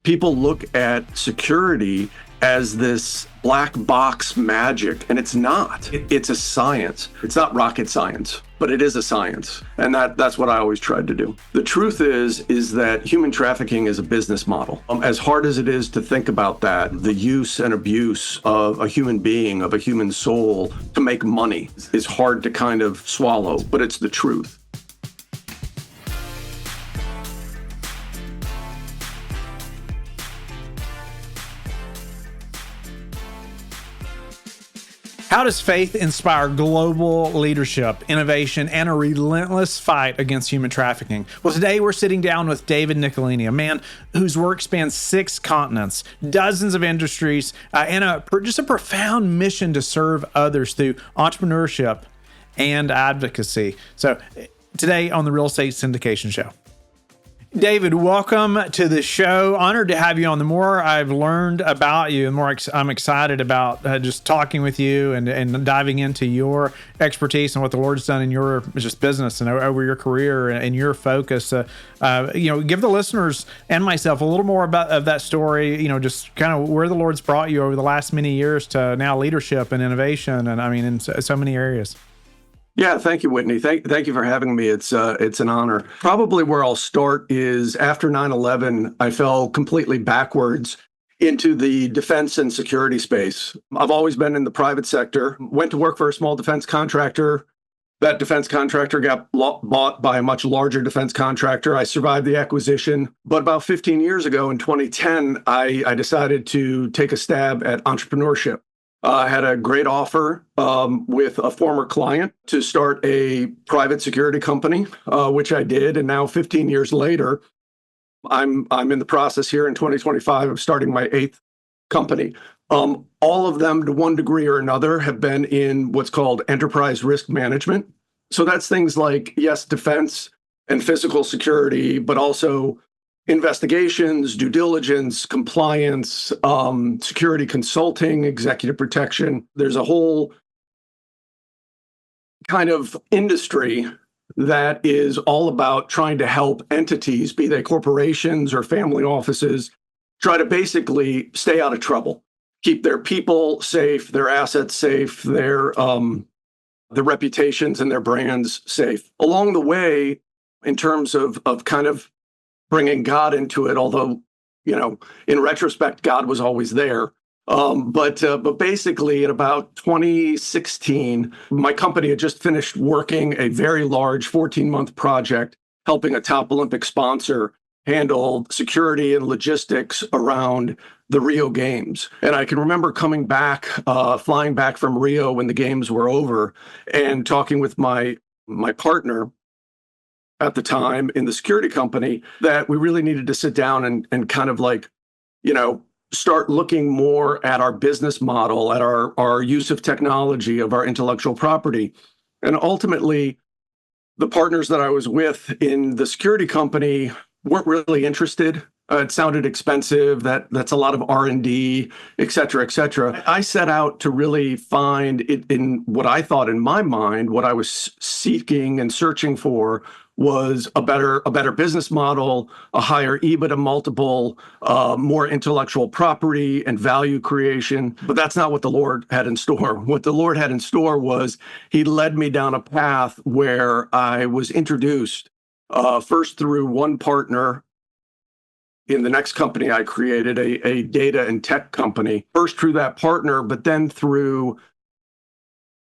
People look at security as this black box magic, and it's not. It's a science. It's not rocket science, but it is a science. And that's what I always tried to do. The truth is that human trafficking is a business model. As hard as it is to think about that, the use and abuse of a human being, of a human soul to make money is hard to kind of swallow, but it's the truth. How does faith inspire global leadership, innovation, and a relentless fight against human trafficking? Well, today we're sitting down with David Niccolini, a man whose work spans 6 continents, dozens of industries, and just a profound mission to serve others through entrepreneurship and advocacy. So today on the Real Estate Syndication Show. David, welcome to the show. Honored to have you on. The more I've learned about you, the more I'm excited about just talking with you and diving into your expertise and what the Lord's done in your just business and over your career and your focus. Give the listeners and myself a little more of that story. Just kind of where the Lord's brought you over the last many years to now leadership and innovation, and in so many areas. Yeah, thank you, Whitney. Thank you for having me. It's an honor. Probably where I'll start is after 9/11, I fell completely backwards into the defense and security space. I've always been in the private sector, went to work for a small defense contractor. That defense contractor got bought by a much larger defense contractor. I survived the acquisition. But about 15 years ago in 2010, I decided to take a stab at entrepreneurship. I had a great offer with a former client to start a private security company, which I did. And now 15 years later, I'm in the process here in 2025 of starting my 8th company. All of them, to one degree or another, have been in what's called enterprise risk management. So that's things like, yes, defense and physical security, but also investigations, due diligence, compliance, security consulting, executive protection. There's a whole kind of industry that is all about trying to help entities, be they corporations or family offices, try to basically stay out of trouble, keep their people safe, their assets safe, their reputations and their brands safe. Along the way, in terms of kind of bringing God into it, although, in retrospect, God was always there. But basically, in about 2016, my company had just finished working a very large 14-month project, helping a top Olympic sponsor handle security and logistics around the Rio Games. And I can remember coming back, flying back from Rio when the games were over, and talking with my partner at the time in the security company that we really needed to sit down and kind of start looking more at our business model, at our use of technology, of our intellectual property. And ultimately, the partners that I was with in the security company weren't really interested. It sounded expensive. That's a lot of R&D, et cetera, et cetera. I set out to really find it in what I thought in my mind, what I was seeking and searching for was a better business model, a higher EBITDA multiple, more intellectual property and value creation. But that's not what the Lord had in store. What the Lord had in store was He led me down a path where I was introduced first through one partner in the next company I created, a data and tech company, first through that partner, but then through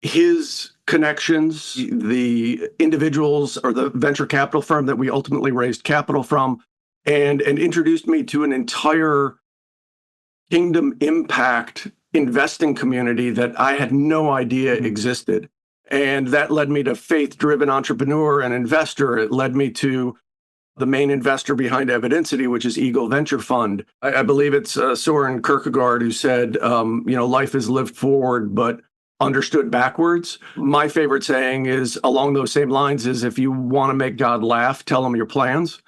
his connections, the individuals or the venture capital firm that we ultimately raised capital from, and introduced me to an entire kingdom impact investing community that I had no idea existed. And that led me to faith-driven entrepreneur and investor. It led me to the main investor behind Evidencity, which is Eagle Venture Fund. I believe it's Soren Kierkegaard who said, life is lived forward, but understood backwards. My favorite saying is along those same lines is, if you want to make God laugh, tell him your plans.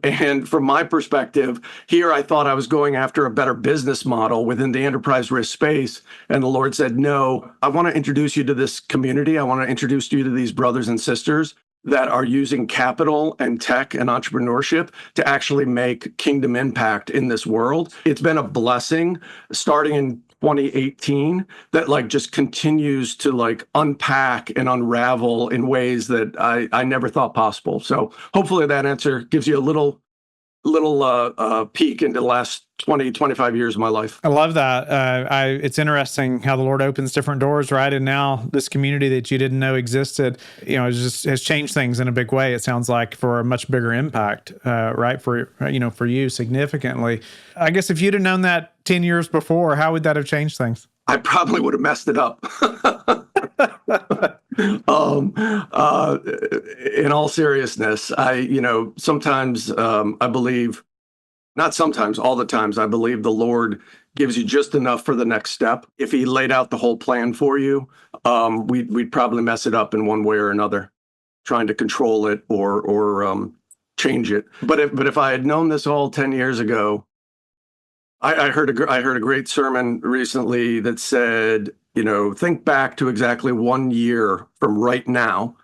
And from my perspective, here I thought I was going after a better business model within the enterprise risk space. And the Lord said, no, I want to introduce you to this community. I want to introduce you to these brothers and sisters. that are using capital and tech and entrepreneurship to actually make kingdom impact in this world. It's been a blessing starting in 2018 that like just continues to like unpack and unravel in ways that I never thought possible. So hopefully that answer gives you a little peek into the last 25 years of my life. I love that. It's interesting how the Lord opens different doors, right? And now this community that you didn't know existed, has changed things in a big way. It sounds like for a much bigger impact, right? For you significantly. I guess if you'd have known that 10 years before, how would that have changed things? I probably would have messed it up. In all seriousness, sometimes I believe, not sometimes, all the times, I believe the Lord gives you just enough for the next step. If he laid out the whole plan for you, we'd probably mess it up in one way or another, trying to control it or change it. But if I had known this all 10 years ago, I heard a great sermon recently that said, think back to exactly 1 year from right now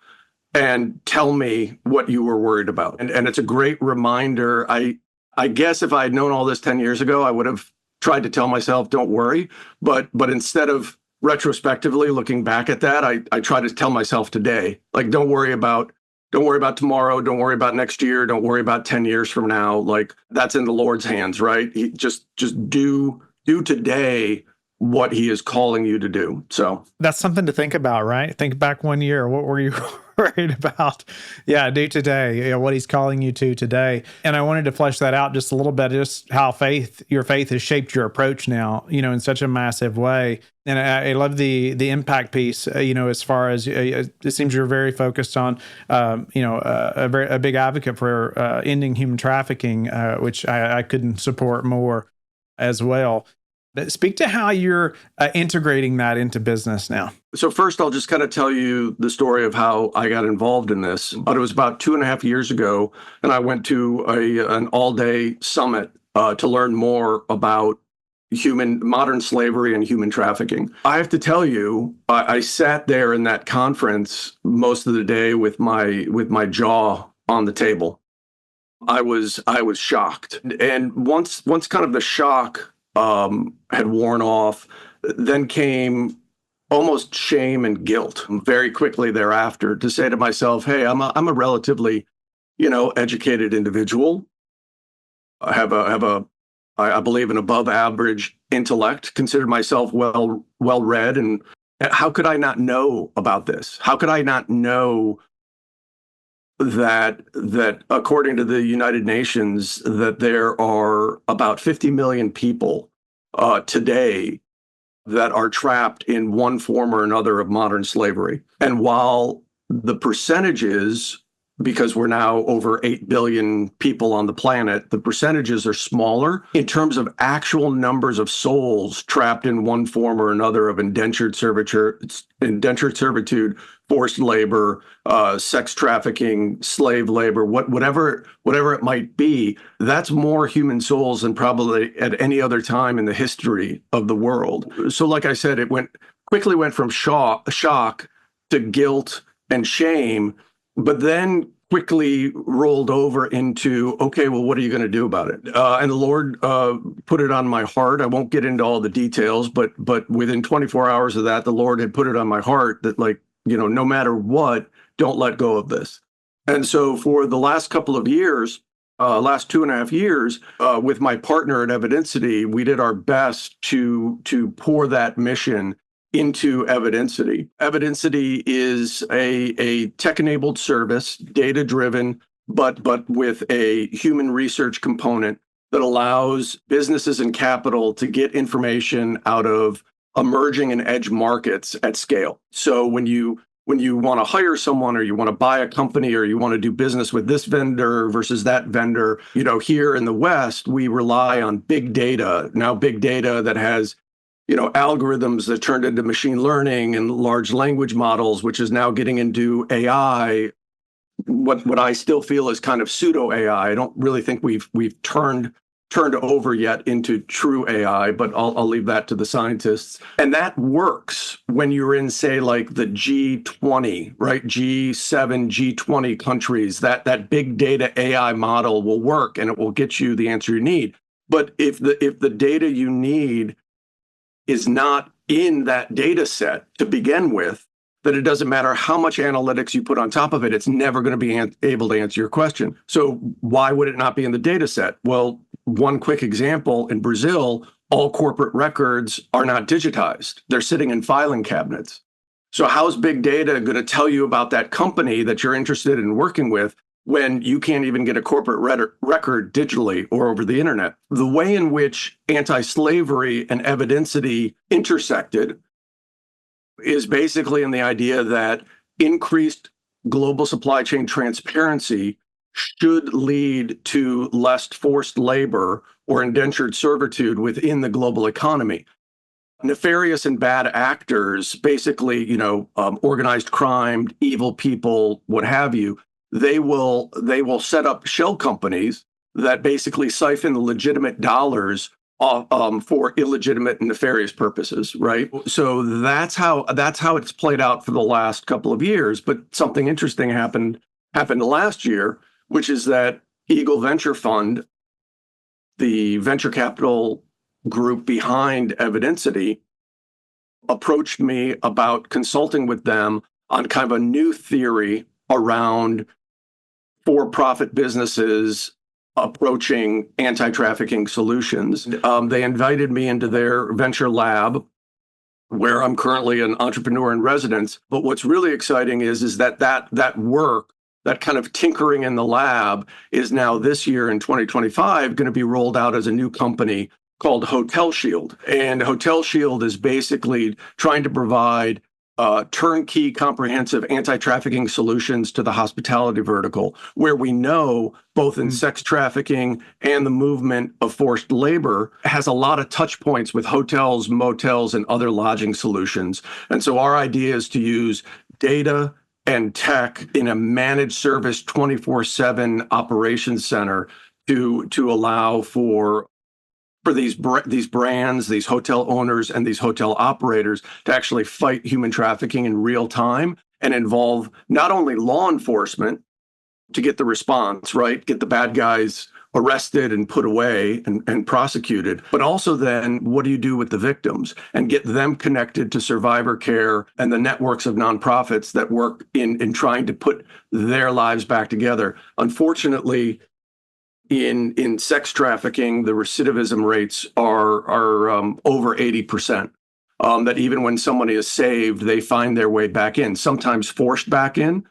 and tell me what you were worried about. And it's a great reminder. I guess if I had known all this 10 years ago, I would have tried to tell myself, don't worry. But instead of retrospectively looking back at that, I try to tell myself today, like, don't worry about tomorrow. Don't worry about next year. Don't worry about 10 years from now. Like, that's in the Lord's hands, right? He just do today what he is calling you to do. So that's something to think about, right? Think back 1 year. What were you worried about? Yeah, do today, what he's calling you to today. And I wanted to flesh that out just a little bit, just how your faith has shaped your approach now, in such a massive way. And I love the impact piece, as far as it seems you're very focused on, a big advocate for ending human trafficking, which I couldn't support more as well. Speak to how you're integrating that into business now. So first, I'll just kind of tell you the story of how I got involved in this. But it was about 2.5 years ago, and I went to an all-day summit to learn more about modern slavery and human trafficking. I have to tell you, I sat there in that conference most of the day with my jaw on the table. I was shocked, and once kind of the shock had worn off, then came almost shame and guilt very quickly thereafter, to say to myself, hey, I'm a relatively, educated individual. I believe an above average intellect, consider myself well read. And how could I not know about this? How could I not know that according to the United Nations, that there are about 50 million people today that are trapped in one form or another of modern slavery. And while the percentages, because we're now over 8 billion people on the planet, the percentages are smaller in terms of actual numbers of souls trapped in one form or another of indentured servitude, forced labor, sex trafficking, slave labor, whatever it might be. That's more human souls than probably at any other time in the history of the world. So like I said, it quickly went from shock to guilt and shame, but then quickly rolled over into, okay, well, what are you going to do about it? And the Lord put it on my heart. I won't get into all the details, but within 24 hours of that, the Lord had put it on my heart that, like, no matter what, don't let go of this. And so for the last couple of years, last 2.5 years, with my partner at Evidencity, we did our best to pour that mission into Evidencity. Evidencity is a tech-enabled service, data-driven, but with a human research component that allows businesses and capital to get information out of emerging and edge markets at scale. So when you want to hire someone, or you want to buy a company, or you want to do business with this vendor versus that vendor, here in the West, we rely on big data. Now, big data that has algorithms that turned into machine learning and large language models, which is now getting into AI, what I still feel is kind of pseudo AI. I don't really think we've turned turned over yet into true AI, but I'll leave that to the scientists. And that works when you're in, say, like the G20, right? G7, G20 countries. That big data AI model will work and it will get you the answer you need. But if the data you need is not in that data set to begin with, that it doesn't matter how much analytics you put on top of it, it's never going to be able to answer your question. So why would it not be in the data set? Well, one quick example, in Brazil, all corporate records are not digitized. They're sitting in filing cabinets. So how's big data going to tell you about that company that you're interested in working with when you can't even get a corporate record digitally or over the internet? The way in which anti-slavery and Evidencity intersected is basically in the idea that increased global supply chain transparency should lead to less forced labor or indentured servitude within the global economy. Nefarious and bad actors, basically, organized crime, evil people, what have you, they will set up shell companies that basically siphon the legitimate dollars for illegitimate and nefarious purposes, right? So that's how it's played out for the last couple of years. But something interesting happened last year, which is that Eagle Venture Fund, the venture capital group behind Evidencity, approached me about consulting with them on kind of a new theory around for-profit businesses approaching anti-trafficking solutions. They invited me into their venture lab, where I'm currently an entrepreneur in residence. But what's really exciting is that work, that kind of tinkering in the lab, is now this year in 2025 going to be rolled out as a new company called Hotel Shield. And Hotel Shield is basically trying to provide turnkey, comprehensive anti-trafficking solutions to the hospitality vertical, where we know both in sex trafficking and the movement of forced labor has a lot of touch points with hotels, motels, and other lodging solutions. And so our idea is to use data and tech in a managed service 24/7 operations center to allow for these brands, these hotel owners, and these hotel operators to actually fight human trafficking in real time and involve not only law enforcement to get the response, right, get the bad guys arrested and put away and prosecuted, but also then what do you do with the victims and get them connected to survivor care and the networks of nonprofits that work in trying to put their lives back together. Unfortunately, in sex trafficking, the recidivism rates are over 80%. That even when somebody is saved, they find their way back in, sometimes forced back in,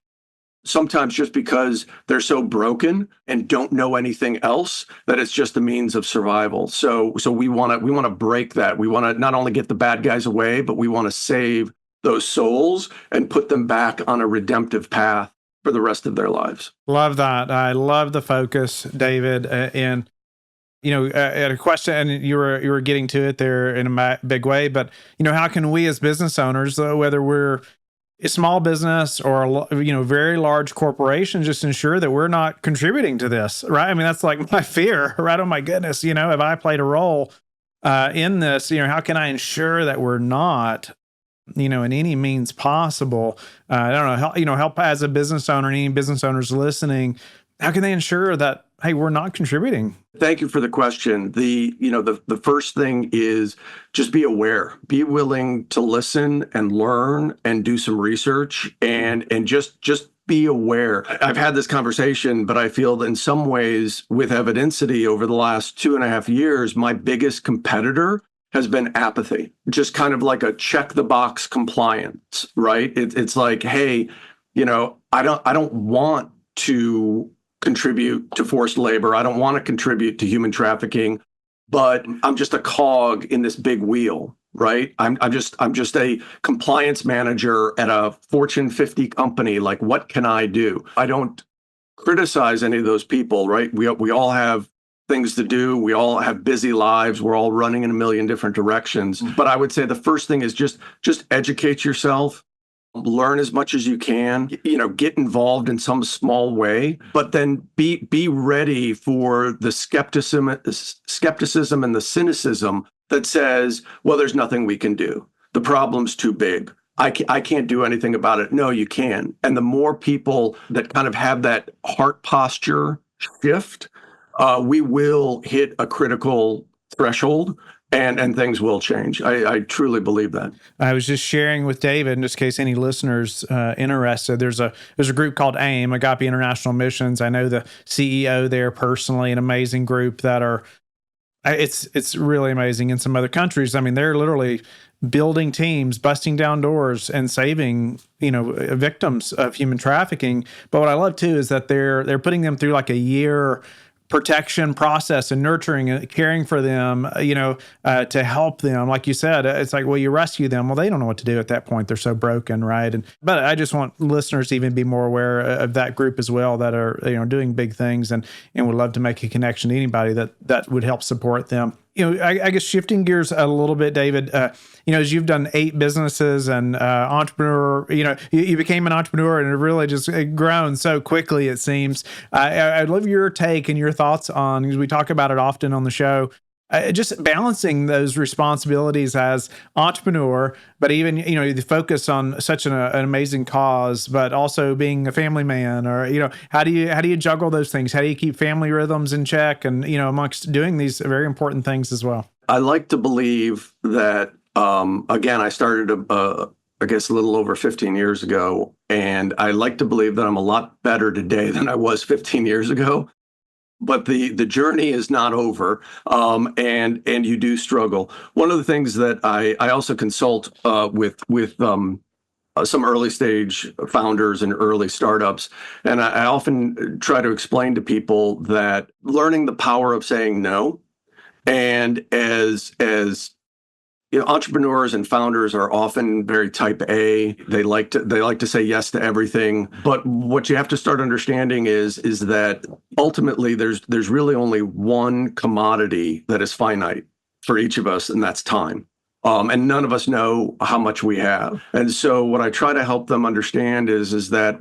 sometimes just because they're so broken and don't know anything else that it's just a means of survival. So we want to break that. We want to not only get the bad guys away, but we want to save those souls and put them back on a redemptive path for the rest of their lives. Love that. I love the focus, David. And at a question, and you were getting to it there in a big way. But how can we as business owners, whether we're a small business or very large corporation, just ensure that we're not contributing to this, right? I mean, that's like my fear, right? Oh my goodness, have I played a role in this? How can I ensure that we're not? In any means possible. I don't know, help as a business owner, any business owners listening, how can they ensure that, hey, we're not contributing? Thank you for the question. The first thing is just be aware, be willing to listen and learn and do some research and just be aware. I've had this conversation, but I feel that in some ways with Evidencity over the last 2.5 years, my biggest competitor has been apathy, just kind of like a check the box compliance, right? It's like, hey, I don't want to contribute to forced labor. I don't want to contribute to human trafficking, but I'm just a cog in this big wheel, right? I'm just a compliance manager at a Fortune 50 company. Like, what can I do? I don't criticize any of those people, right? We all have things to do. We all have busy lives. We're all running in a million different directions. But I would say the first thing is just educate yourself, learn as much as you can, get involved in some small way, but then be ready for the skepticism and the cynicism that says, well, there's nothing we can do. The problem's too big. I can't do anything about it. No, you can. And the more people that kind of have that heart posture shift, we will hit a critical threshold and things will change. I truly believe that. I was just sharing with David, just in case any listeners interested. There's a group called AIM, Agape International Missions. I know the CEO there personally, an amazing group that are. It's really amazing in some other countries. I mean, they're literally building teams, busting down doors, and saving victims of human trafficking. But what I love too is that they're putting them through like a year protection process and nurturing and caring for them, to help them. Like you said, it's like, well, you rescue them. Well, they don't know what to do at that point. They're so broken, right? But I just want listeners to even be more aware of that group as well that are, doing big things and would love to make a connection to anybody that would help support them. I guess shifting gears a little bit, David, as you've done 8 businesses and entrepreneur, you became an entrepreneur and it really just grown so quickly, it seems. I'd love your take and your thoughts on, because we talk about it often on the show, just balancing those responsibilities as entrepreneur, but even, the focus on such an amazing cause, but also being a family man, or, how do you juggle those things? How do you keep family rhythms in check and, amongst doing these very important things as well? I like to believe that, again, I started, I guess, a little over 15 years ago, and I like to believe that I'm a lot better today than I was 15 years ago. But the journey is not over, and you do struggle. One of the things that I also consult with some early stage founders and early startups, and I often try to explain to people that learning the power of saying no, and as entrepreneurs and founders are often very type A. They like to say yes to everything. But what you have to start understanding is that ultimately there's really only one commodity that is finite for each of us, and that's time. And none of us know how much we have. And so what I try to help them understand is that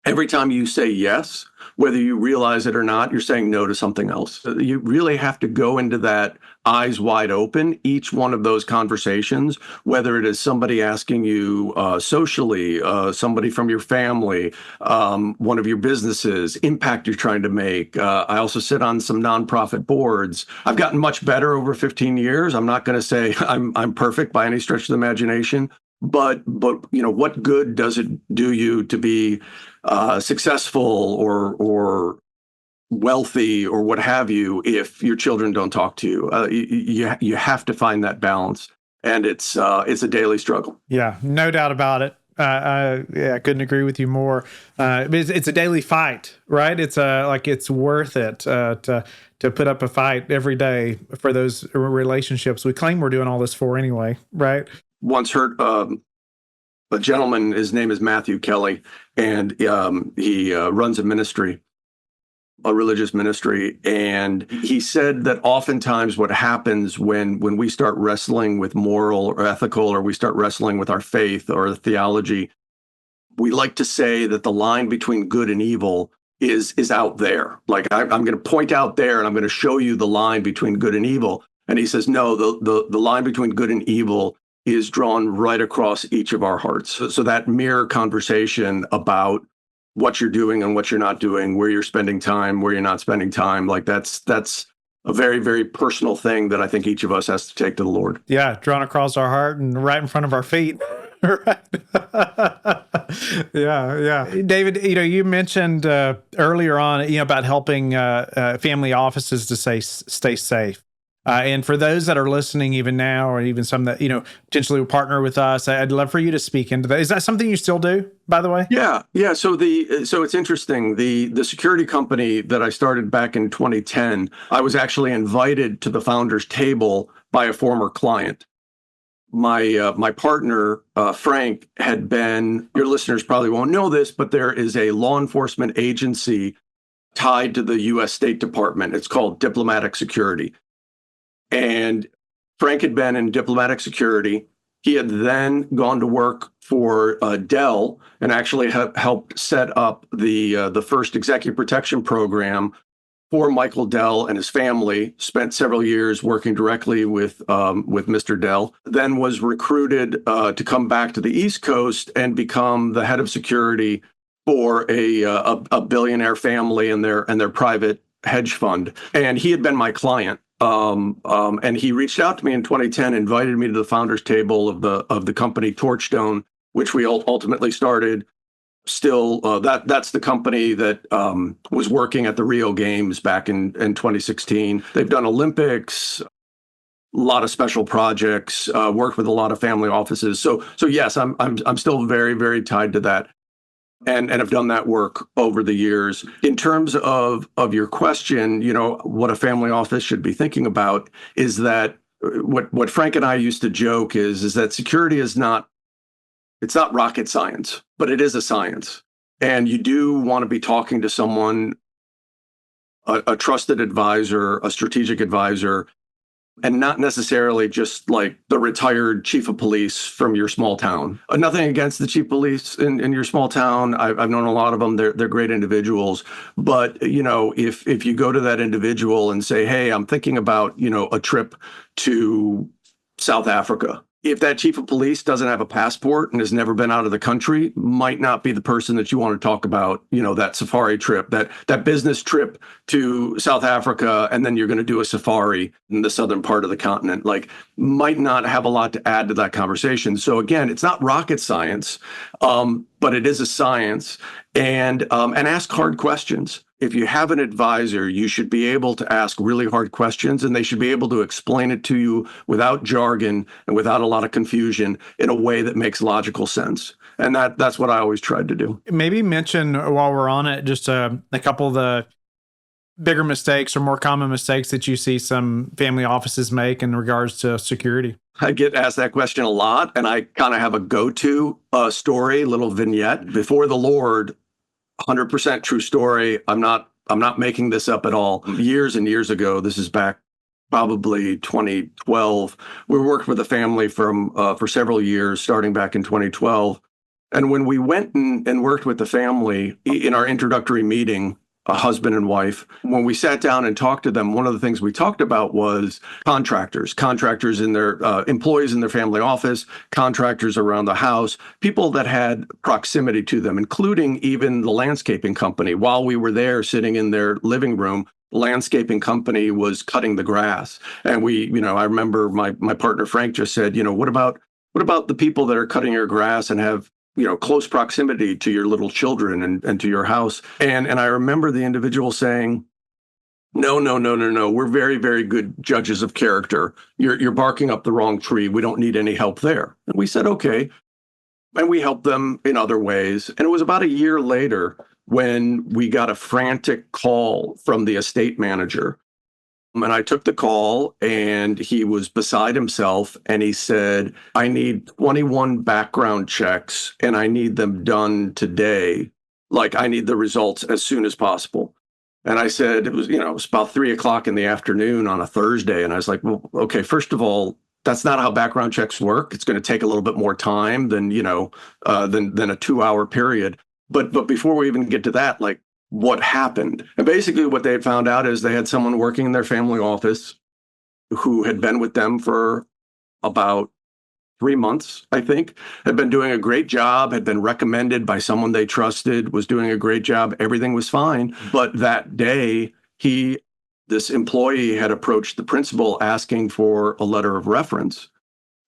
every time you say yes, whether you realize it or not, you're saying no to something else. You really have to go into that eyes wide open, each one of those conversations, whether it is somebody asking you socially, somebody from your family, one of your businesses, impact you're trying to make. I also sit on some nonprofit boards. I've gotten much better over 15 years. I'm not going to say I'm perfect by any stretch of the imagination. But what good does it do you to be successful or wealthy or what have you if your children don't talk to you? You have to find that balance, and it's a daily struggle. Yeah, no doubt about it. I couldn't agree with you more. It's a daily fight, right? It's it's worth it to put up a fight every day for those relationships we claim we're doing all this for anyway, right? Once heard a gentleman, his name is Matthew Kelly, and he runs a ministry, a religious ministry. And he said that oftentimes what happens when we start wrestling with moral or ethical, or we start wrestling with our faith or theology, we like to say that the line between good and evil is out there. Like I'm going to point out there and I'm going to show you the line between good and evil. And he says, no, the line between good and evil is drawn right across each of our hearts. So that mirror conversation about what you're doing and what you're not doing, where you're spending time, where you're not spending time, like that's a very, very personal thing that I think each of us has to take to the Lord. Yeah, drawn across our heart and right in front of our feet. Right. Yeah. David, you mentioned earlier on, about helping family offices to stay safe. And for those that are listening even now, or even some that, potentially will partner with us, I'd love for you to speak into that. Is that something you still do, by the way? Yeah. So it's interesting. The security company that I started back in 2010, I was actually invited to the founder's table by a former client. My partner, Frank, had been, your listeners probably won't know this, but there is a law enforcement agency tied to the U.S. State Department. It's called Diplomatic Security. And Frank had been in diplomatic security. He had then gone to work for Dell and actually helped set up the first executive protection program for Michael Dell and his family. Spent several years working directly with Mr. Dell. Then was recruited to come back to the East Coast and become the head of security for a billionaire family and their private hedge fund. And he had been my client. And he reached out to me in 2010, invited me to the founders table of the company Torchstone, which we ultimately started. Still, that's the company that was working at the Rio Games back in 2016. They've done Olympics, a lot of special projects, worked with a lot of family offices. So yes, I'm still very, very tied to that. And have done that work over the years. In terms of your question, what a family office should be thinking about is that what Frank and I used to joke is that security it's not rocket science, but it is a science. And you do want to be talking to someone, a trusted advisor, a strategic advisor, and not necessarily just like the retired chief of police from your small town. Nothing against the chief of police in your small town. I've known a lot of them. They're great individuals. But, if you go to that individual and say, hey, I'm thinking about, a trip to South Africa. If that chief of police doesn't have a passport and has never been out of the country, might not be the person that you want to talk about, that safari trip, that business trip to South Africa, and then you're going to do a safari in the southern part of the continent, might not have a lot to add to that conversation. So again, it's not rocket science, but it is a science, and ask hard questions. If you have an advisor, you should be able to ask really hard questions, and they should be able to explain it to you without jargon and without a lot of confusion in a way that makes logical sense. And that's what I always tried to do. Maybe mention while we're on it, just a couple of the bigger mistakes or more common mistakes that you see some family offices make in regards to security. I get asked that question a lot, and I kind of have a go-to story, little vignette. Before the Lord, 100% true story. I'm not making this up at all. Years and years ago, this is back probably 2012. We worked with a family for several years, starting back in 2012. And when we went and worked with the family in our introductory meeting, a husband and wife, when we sat down and talked to them, one of the things we talked about was contractors in their employees in their family office, contractors around the house, people that had proximity to them, including even the landscaping company. While we were there sitting in their living room, the landscaping company was cutting the grass. And I remember my partner Frank just said, what about the people that are cutting your grass and have close proximity to your little children and to your house. And I remember the individual saying, no. We're very, very good judges of character. You're barking up the wrong tree. We don't need any help there. And we said, okay. And we helped them in other ways. And it was about a year later when we got a frantic call from the estate manager. And I took the call, and he was beside himself, and he said, I need 21 background checks, and I need them done today. I need the results as soon as possible. And I said, it was about 3:00 in the afternoon on a Thursday. And I was like, well, okay, first of all, that's not how background checks work. It's going to take a little bit more time than a 2-hour period. But before we even get to that, what happened? And basically what they had found out is they had someone working in their family office who had been with them for about 3 months, I think, had been doing a great job, had been recommended by someone they trusted, was doing a great job. Everything was fine. But that day, this employee had approached the principal asking for a letter of reference.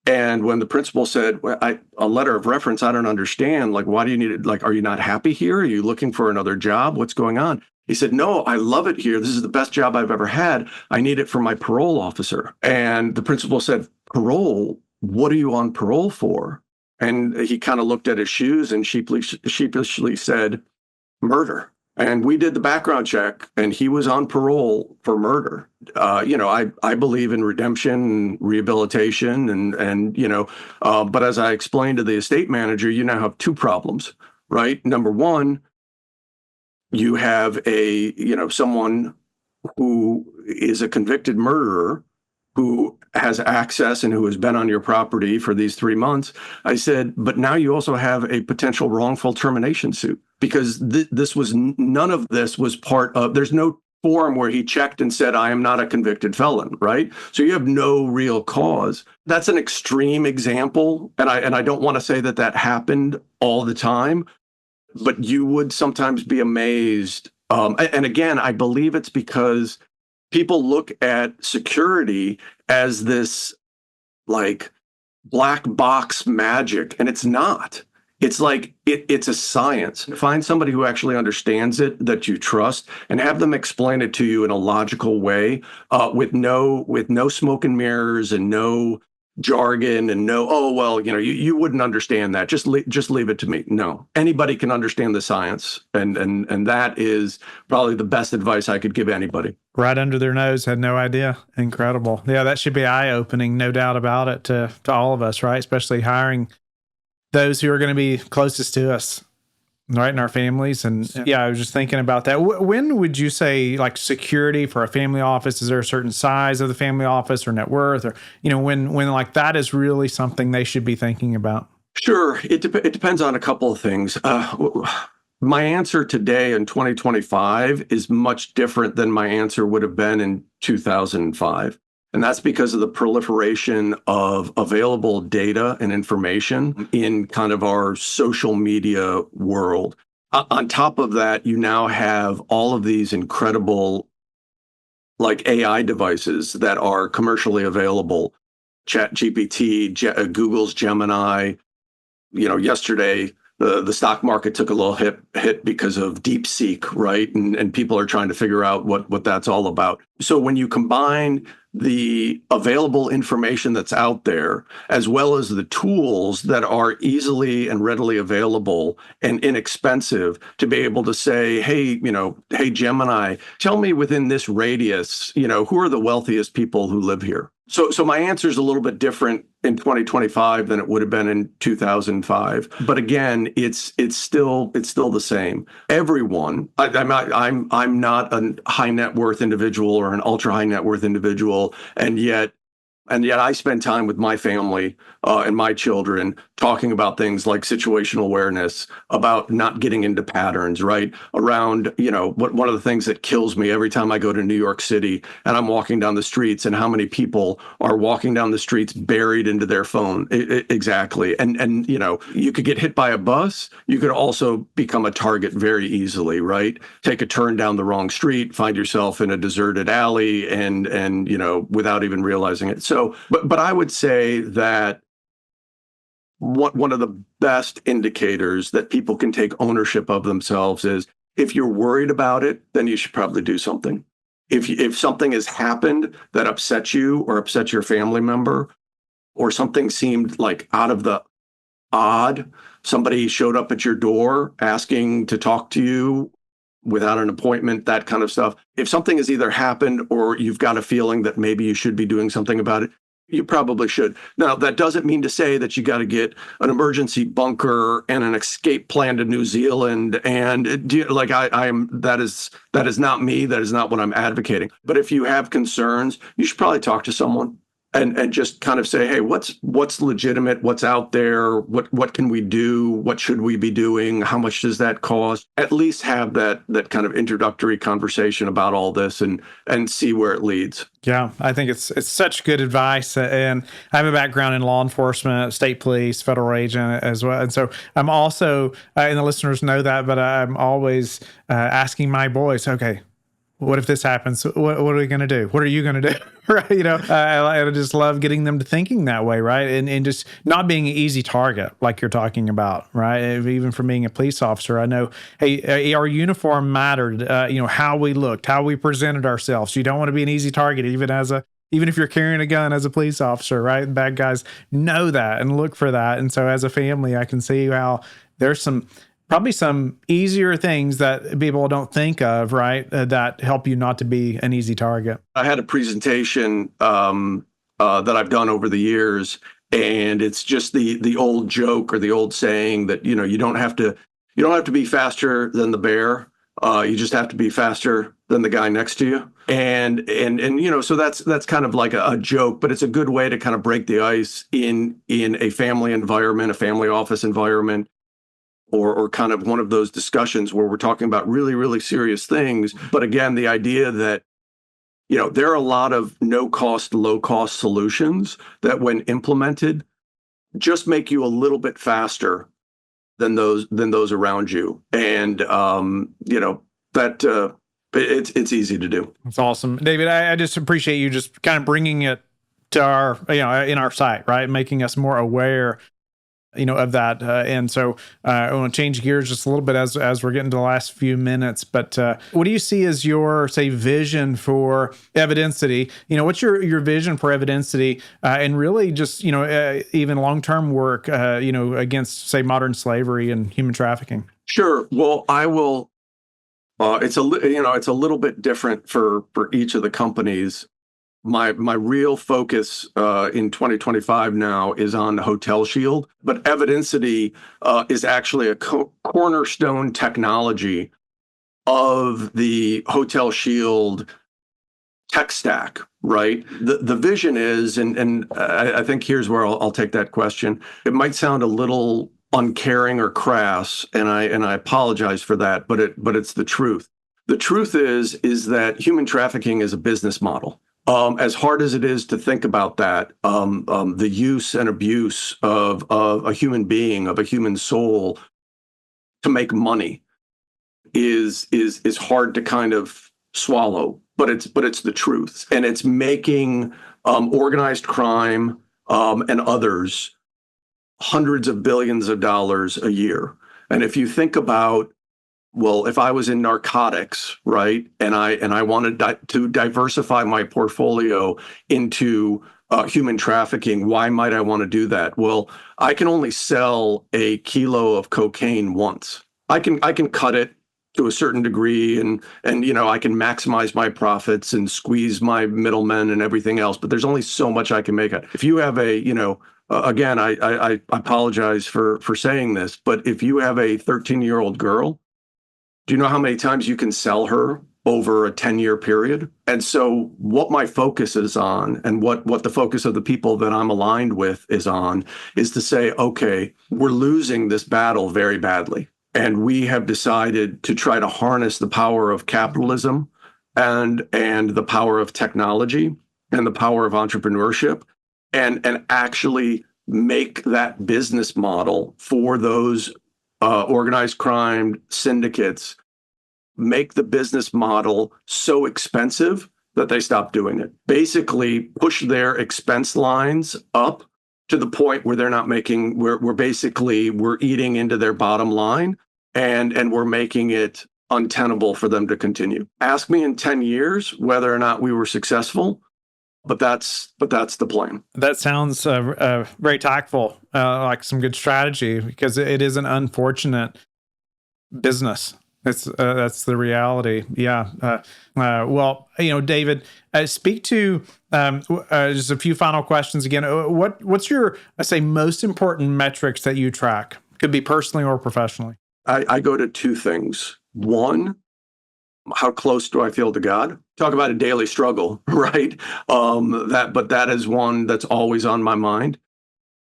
And when the principal said, a letter of reference, I don't understand. Why do you need it? Are you not happy here? Are you looking for another job? What's going on? He said, no, I love it here. This is the best job I've ever had. I need it for my parole officer. And the principal said, parole? What are you on parole for? And he kind of looked at his shoes and sheepishly said, murder. And we did the background check, and he was on parole for murder. I believe in redemption and rehabilitation, but as I explained to the estate manager, you now have two problems, right? Number one, you have someone who is a convicted murderer who has access and who has been on your property for these 3 months. I said, but now you also have a potential wrongful termination suit because this was none of this was part of, there's no form where he checked and said, I am not a convicted felon, right? So you have no real cause. That's an extreme example. And I don't want to say that that happened all the time, but you would sometimes be amazed. And again, I believe it's because people look at security as this like black box magic, and it's not. It's like it's a science. Find somebody who actually understands it, that you trust, and have them explain it to you in a logical way, with no smoke and mirrors and no jargon and no, oh well, you wouldn't understand that. Just leave it to me. No, anybody can understand the science, and that is probably the best advice I could give anybody. Right under their nose, had no idea. Incredible. Yeah, that should be eye-opening, no doubt about it, to all of us, right? Especially hiring those who are going to be closest to us, right, in our families. And yeah, I was just thinking about that. When would you say, like, security for a family office, is there a certain size of the family office or net worth, or when like that is really something they should be thinking about? Sure, it depends on a couple of things. My answer today in 2025 is much different than my answer would have been in 2005. And that's because of the proliferation of available data and information in kind of our social media world. On top of that, you now have all of these incredible like AI devices that are commercially available. ChatGPT, Google's Gemini. Yesterday, the stock market took a little hit because of DeepSeek, right? And people are trying to figure out what that's all about. So when you combine the available information that's out there, as well as the tools that are easily and readily available and inexpensive to be able to say, hey, hey, Gemini, tell me within this radius, who are the wealthiest people who live here? So my answer is a little bit different in 2025 than it would have been in 2005. But again, it's still the same. Everyone, I'm not a high net worth individual or an ultra high net worth individual, and yet I spend time with my family and my children talking about things like situational awareness, about not getting into patterns, right? Around, one of the things that kills me every time I go to New York City and I'm walking down the streets, and how many people are walking down the streets buried into their phone. Exactly. And you could get hit by a bus. You could also become a target very easily, right? Take a turn down the wrong street, find yourself in a deserted alley, and without even realizing it. So, but I would say that one of the best indicators that people can take ownership of themselves is, if you're worried about it, then you should probably do something. If something has happened that upsets you or upsets your family member, or something seemed like out of the odd, somebody showed up at your door asking to talk to you without an appointment, that kind of stuff. If something has either happened or you've got a feeling that maybe you should be doing something about it, you probably should. Now, that doesn't mean to say that you got to get an emergency bunker and an escape plan to New Zealand. And that is not me. That is not what I'm advocating. But if you have concerns, you should probably talk to someone and just kind of say, hey, what's legitimate? What's out there? What can we do? What should we be doing? How much does that cost? At least have that kind of introductory conversation about all this and see where it leads. Yeah, I think it's such good advice. And I have a background in law enforcement, state police, federal agent as well. And so I'm also, and the listeners know that, but I'm always asking my boys, okay, what if this happens? What are we going to do? What are you going to do? Right? I just love getting them to thinking that way, right? And just not being an easy target, like you're talking about, right? Even from being a police officer, I know, hey, our uniform mattered. How we looked, how we presented ourselves. You don't want to be an easy target, even if you're carrying a gun as a police officer, right? Bad guys know that and look for that. And so as a family, I can see how there's probably some easier things that people don't think of, right? That help you not to be an easy target. I had a presentation that I've done over the years, and it's just the old joke or the old saying that you don't have to be faster than the bear, You just have to be faster than the guy next to you. And so that's kind of like a joke, but it's a good way to kind of break the ice in a family environment, a family office environment, or kind of one of those discussions where we're talking about really, really serious things. But again, the idea that, there are a lot of no cost, low cost solutions that when implemented just make you a little bit faster than those around you. And that it's easy to do. That's awesome, David. I just appreciate you just kind of bringing it to our, in our sight, right, making us more aware, of that. And so I want to change gears just a little bit as we're getting to the last few minutes. But what do you see as your, say, vision for Evidencity? What's your vision for Evidencity, and really just, even long-term work, against, say, modern slavery and human trafficking? Sure. Well, I will. It's a little bit different for each of the companies. My real focus in 2025 now is on Hotel Shield, but Evidencity is actually a cornerstone technology of the Hotel Shield tech stack, right? The vision is, and I think here's where I'll take that question. It might sound a little uncaring or crass, and I apologize for that, but it's the truth. The truth is that human trafficking is a business model. As hard as it is to think about that, the use and abuse of a human being, of a human soul, to make money is hard to kind of swallow. But it's the truth, and it's making organized crime and others hundreds of billions of dollars a year. And if you think about, well, if I was in narcotics, right, and I wanted to diversify my portfolio into human trafficking, why might I want to do that? Well, I can only sell a kilo of cocaine once. I can cut it to a certain degree, and I can maximize my profits and squeeze my middlemen and everything else. But there's only so much I can make it. If you have again, I apologize for saying this, but if you have a 13-year-old girl, do you know how many times you can sell her over a 10-year period? And so what my focus is on, and what the focus of the people that I'm aligned with is on, is to say, okay, we're losing this battle very badly. And we have decided to try to harness the power of capitalism and the power of technology and the power of entrepreneurship, and actually make that business model for those organized crime syndicates, make the business model so expensive that they stop doing it. Basically, push their expense lines up to the point where they're not making, we're eating into their bottom line, and we're making it untenable for them to continue. Ask me in 10 years whether or not we were successful. But that's the plan. That sounds very tactful, like some good strategy, because it is an unfortunate business. That's the reality. Yeah. Well, David, speak to just a few final questions again. What's your, I say, most important metrics that you track? Could be personally or professionally. I go to two things. One, how close do I feel to God? Talk about a daily struggle, right? But that is one that's always on my mind.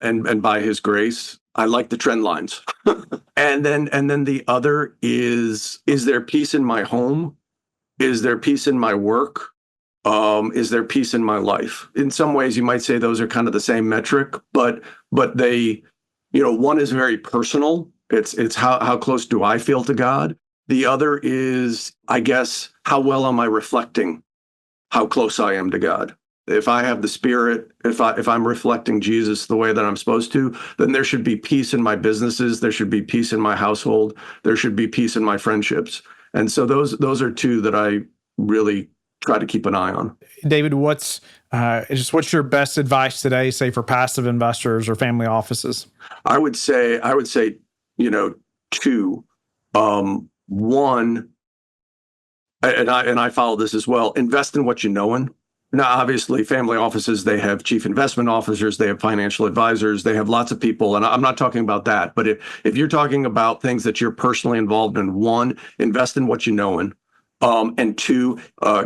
And by His grace, I like the trend lines. And then the other is there peace in my home? Is there peace in my work? Is there peace in my life? In some ways, you might say those are kind of the same metric, but they, one is very personal. It's how close do I feel to God? The other is, I guess, how well am I reflecting how close I am to God? If I have the Spirit, if I'm reflecting Jesus the way that I'm supposed to, then there should be peace in my businesses. There should be peace in my household. There should be peace in my friendships. And so those are two that I really try to keep an eye on. David, what's your best advice today, say for passive investors or family offices? I would say, two. One, and I follow this as well, invest in what you know in. Now, obviously, family offices, they have chief investment officers, they have financial advisors, they have lots of people. And I'm not talking about that. But if you're talking about things that you're personally involved in, one, invest in what you know in. And two,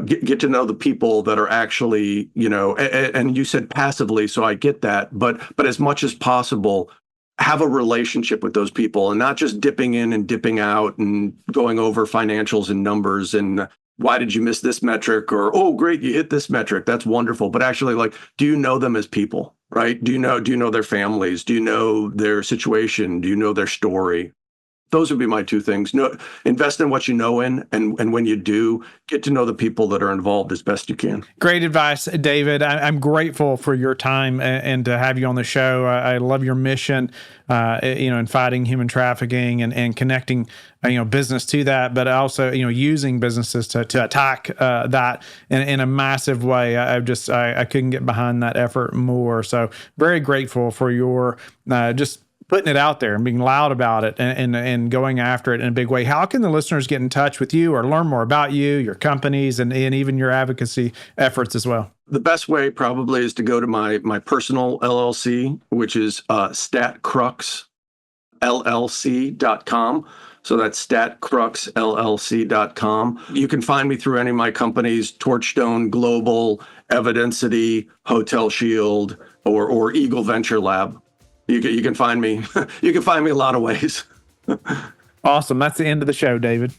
get to know the people that are actually, and you said passively, so I get that. But as much as possible, have a relationship with those people and not just dipping in and dipping out and going over financials and numbers and why did you miss this metric, or oh great you hit this metric, that's wonderful, but actually, like, do you know them as people, right? Do you know their families, do you know their situation, do you know their story? Those would be my two things. No, invest in what you know in, and when you do, get to know the people that are involved as best you can. Great advice, David. I'm grateful for your time and to have you on the show. I love your mission, in fighting human trafficking and connecting, business to that, but also, using businesses to attack that in a massive way. I couldn't get behind that effort more. So very grateful for your just putting it out there and being loud about it and going after it in a big way. How can the listeners get in touch with you or learn more about you, your companies, and even your advocacy efforts as well? The best way probably is to go to my personal LLC, which is statcruxllc.com. So that's statcruxllc.com. You can find me through any of my companies: Torchstone Global, Evidencity, Hotel Shield, or Eagle Venture Lab. You can find me. You can find me a lot of ways. Awesome. That's the end of the show, David.